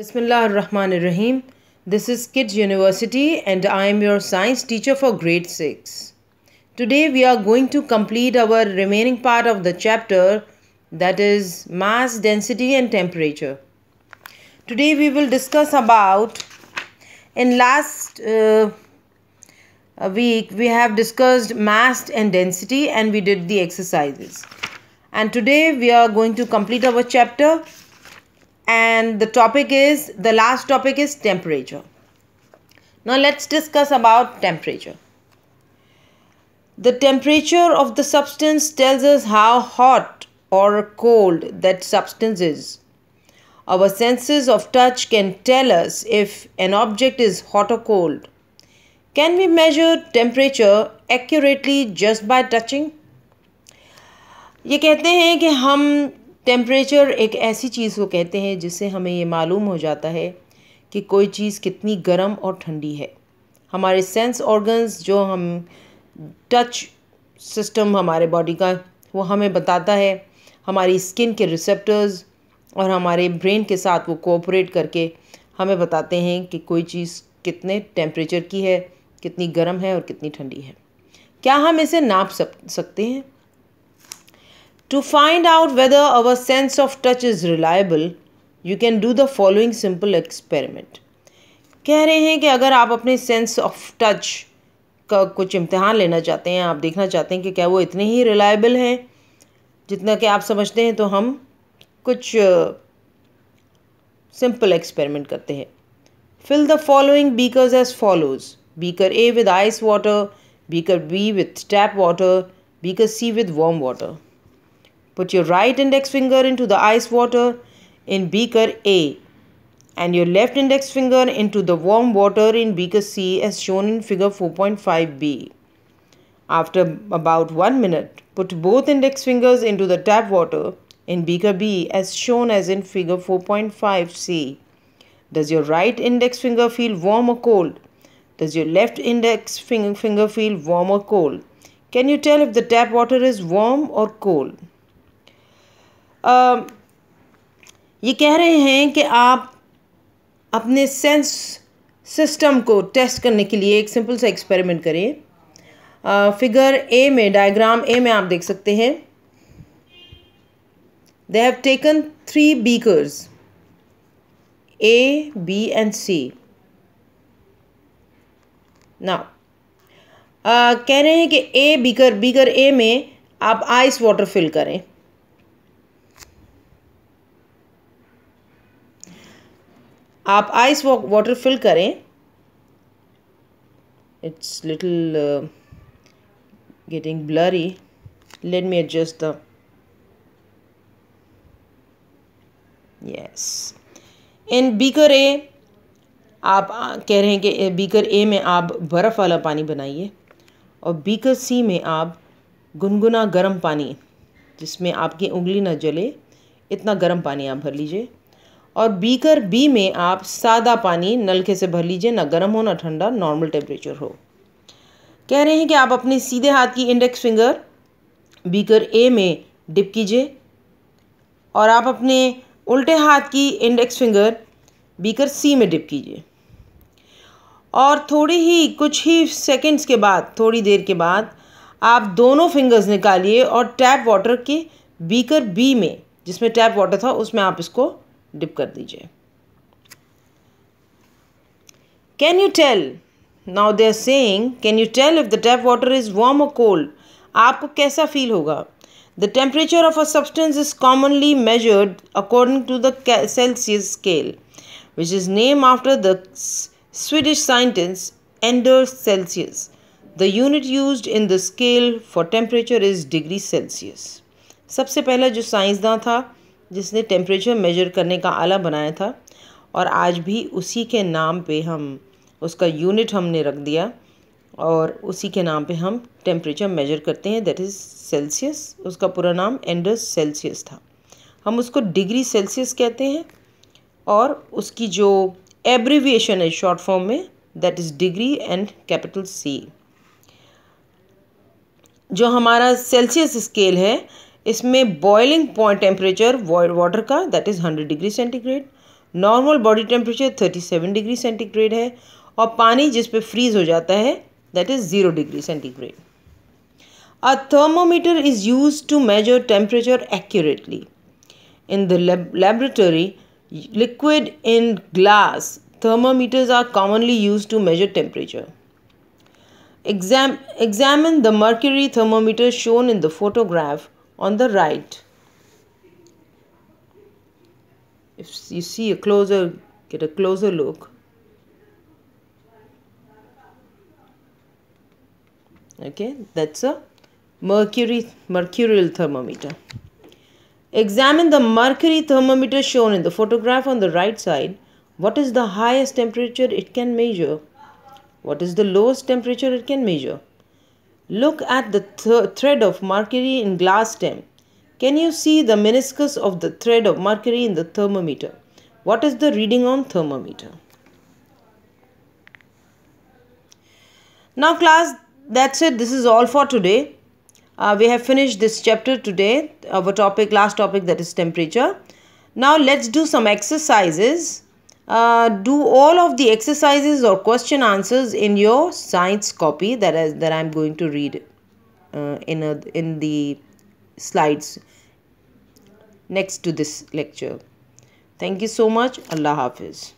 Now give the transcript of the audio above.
Bismillahirrahmanirrahim. This is Kids University and I am your science teacher for grade 6. Today we are going to complete our remaining part of the chapter, that is mass, density and temperature. Today we will discuss about, in last week we have discussed mass and density and we did the exercises. And today we are going to complete our chapter. And the last topic is temperature. Now let's discuss about temperature. The temperature of the substance tells us how hot or cold that substance is. Our senses of touch can tell us if an object is hot or cold. Can we measure temperature accurately just by touching? ये कहते हैं कि हम temperature एक ऐसी चीज़ को कहते हैं जिससे हमें ये मालूम हो जाता है कि कोई चीज़ कितनी गर्म और ठंडी है. हमारे सेंस ऑर्गन्स, जो हम टच सिस्टम हमारे बॉडी का, वो हमें बताता है. हमारी स्किन के रिसेप्टर्स और हमारे ब्रेन के साथ वो कोऑपरेट करके हमें बताते हैं कि कोई चीज़ कितने टेम्परेचर की है, कितनी गर्म है और कितनी ठंडी है. क्या हम इसे नाप सकते हैं? To find out whether our sense of touch is reliable, you can do the following simple experiment. कह रहे हैं कि अगर आप अपने सेंस ऑफ टच का कुछ इम्तिहान लेना चाहते हैं, आप देखना चाहते हैं कि क्या वो इतने ही रिलायबल हैं जितना कि आप समझते हैं, तो हम कुछ सिंपल एक्सपेरिमेंट करते हैं. Fill the following beakers as follows. Beaker A with ice water, beaker B with tap water, beaker C with warm water. Put your right index finger into the ice water in beaker A and your left index finger into the warm water in beaker C as shown in figure 4.5b. After about 1 minute, put both index fingers into the tap water in beaker B as shown as in figure 4.5c. Does your right index finger feel warm or cold? Does your left index finger feel warm or cold? Can you tell if the tap water is warm or cold? ये कह रहे हैं कि आप अपने sense system को test करने के लिए एक सिंपल सा एक्सपेरिमेंट करें. फिगर ए में, डायग्राम ए में आप देख सकते हैं, they have taken 3 beakers A, B and C. Now कह रहे हैं कि बीकर ए में आप आइस वाटर फिल करें. आप आइस वाटर फिल करें. It's little getting blurry. Let me adjust the yes. In beaker A आप कह रहे हैं कि बीकर ए में आप बर्फ़ वाला पानी बनाइए और बीकर सी में आप गुनगुना गर्म पानी, जिसमें आपकी उंगली ना जले, इतना गर्म पानी आप भर लीजिए. और बीकर बी में आप सादा पानी नलके से भर लीजिए, ना गर्म हो ना ठंडा, नॉर्मल टेम्परेचर हो. कह रहे हैं कि आप अपने सीधे हाथ की इंडेक्स फिंगर बीकर ए में डिप कीजिए और आप अपने उल्टे हाथ की इंडेक्स फिंगर बीकर सी में डिप कीजिए. और कुछ ही सेकंड्स के बाद, थोड़ी देर के बाद, आप दोनों फिंगर्स निकालिए और टैप वाटर के बीकर बी में, जिसमें टैप वाटर था, उसमें आप इसको डिप कर दीजिए. Can you tell, now they are saying, can you tell if the tap water is warm और कोल्ड? आपको कैसा फील होगा? The temperature of a substance is commonly measured according to the Celsius scale, which is named after the Swedish scientist Anders Celsius. The unit used in the scale for temperature is degree Celsius. सबसे पहला जो साइंसदान था जिसने temperature measure करने का आला बनाया था, और आज भी उसी के नाम पे हम उसका यूनिट हमने रख दिया और उसी के नाम पे हम टेम्परेचर मेजर करते हैं, दैट इज़ सेल्सियस. उसका पूरा नाम एंडर्स सेल्सियस था. हम उसको डिग्री सेल्सियस कहते हैं और उसकी जो एब्रीविएशन है शॉर्ट फॉर्म में, that is degree and capital C. जो हमारा सेल्सियस स्केल है, इसमें बॉइलिंग पॉइंट टेम्परेचर वाटर का, that is 100 degree centigrade. Normal body temperature 37 degree centigrade है और पानी जिस पे फ्रीज हो जाता है that is 0 degree centigrade. A thermometer is used to measure temperature accurately. In the laboratory, liquid in glass thermometers are commonly used to measure temperature. Examine the mercury thermometer shown in the photograph on the right. If you see get a closer look. Okay, that's a mercurial thermometer. Examine the mercury thermometer shown in the photograph on the right side. What is the highest temperature it can measure? What is the lowest temperature it can measure? Look at the thread of mercury in glass stem. Can you see the meniscus of the thread of mercury in the thermometer? What is the reading on thermometer? Now class, that's it. This is all for today. We have finished this chapter today. Our last topic, that is temperature. Now let's do some exercises. Do all of the exercises or question answers in your science copy that I'm going to read in the slides next to this lecture. Thank you so much. Allah Hafiz.